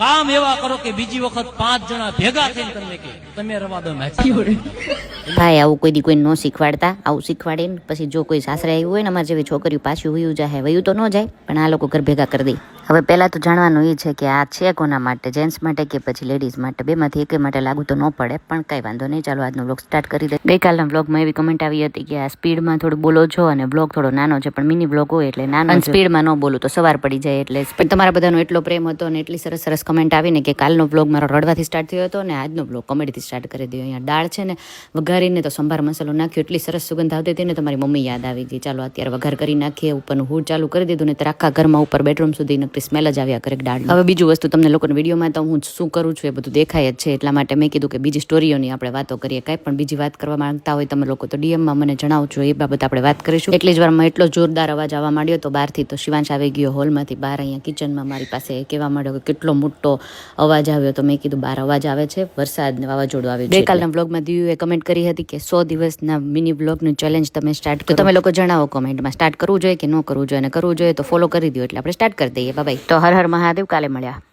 કામ એવા કરો કે બીજી વખત 5 જણા ભેગા થઈને તમને કે તમે રવા દો મેચ. ભાઈ આવું કોઈ દી કોઈ ન શીખવાડતા, આવું શીખવાડે ને પછી જો કોઈ સાસરે આવ્યું હોય ને અમારી જેવી છોકરીઓ પાછું વયું જાય, વયું તો ન જાય પણ આ લોકો ઘર ભેગા કરી દે. હવે પહેલા તો જાણવાનું એ છે કે આ છે કોના માટે, જેન્ટ્સ માટે કે પછી લેડીઝ માટે, બેમાંથી એક માટે લાગુ તો ન પડે પણ કઈ વાંધો નહીં. ચાલો આજનો વ્લોગ સ્ટાર્ટ કરી દે. ગઈકાલના વ્લોગમાં એવી કમેન્ટ આવી હતી કે આ સ્પીડમાં થોડું બોલો છો અને વ્લોગ થોડો નાનો છે, પણ મિની વ્લોગ હોય એટલે નાનો, સ્પીડમાં ન બોલું તો સવાર પડી જાય એટલે. પણ તમારા બધાનો એટલો પ્રેમ હતો અને એટલી સરસ સરસ કમેન્ટ આવીને કે કાલનો વ્લોગ મારો રડવાથી સ્ટાર્ટ થયો હતો અને આજનો વ્લોગ કોમેડીથી સ્ટાર્ટ કરી દો. અહીંયા દાળ છે ને વઘારીને તો સંભાર મસાલો નાખ્યો, એટલી સરસ સુગંધ આવતી હતી ને તમારી મમ્મી યાદ આવી ગઈ. ચાલો અત્યારે વઘાર કરી નાખીએ, ઉપરનું હૂડ ચાલુ કરી દીધું ને તો આખા ઘરમાં ઉપર બેડરૂમ સુધી નકરી સ્મેલ જ આવ્યા કરે દાળ. હવે બીજું વસ્તુ તમને લોકોને વિડીયોમાં તો હું શું કરું છું એ બધું દેખાય જ છે, એટલા માટે મેં કીધું કે બીજી સ્ટોરીઓની આપણે વાતો કરીએ. કાંઈ પણ બીજી વાત કરવા માંગતા હોય તમે લોકો તો ડીએમમાં મને જણાવજો, એ બાબત આપણે વાત કરીશું. એટલી જ વારમાં એટલો જોરદાર અવાજ આવવા માંડ્યો તો બહારથી તો શિવાંશ આવી ગયો હોલમાંથી બહાર, અહીંયા કિચનમાં મારી પાસે કહેવા માંડ્યો કે કેટલો મોટો અવાજ આવ્યો. તો મેં કીધું બહાર અવાજ આવે છે, વરસાદ વાવાઝોડું આવ્યું. ગઈકાલના વ્લોગમાં દિવ્યુએ કમેન્ટ કરી હતી કે 100 દિવસના મિની વ્લોગનું ચેલેન્જ તમે સ્ટાર્ટ કરો. તમે લોકો જણાવો કોમેન્ટમાં સ્ટાર્ટ કરવું જોઈએ કે ન કરવું જોઈએ, અને કરવું જોઈએ તો ફોલો કરી દો એટલે આપણે સ્ટાર્ટ કરી દઈએ. બાય. તો હર હર મહાદેવ, કાલે મળ્યા.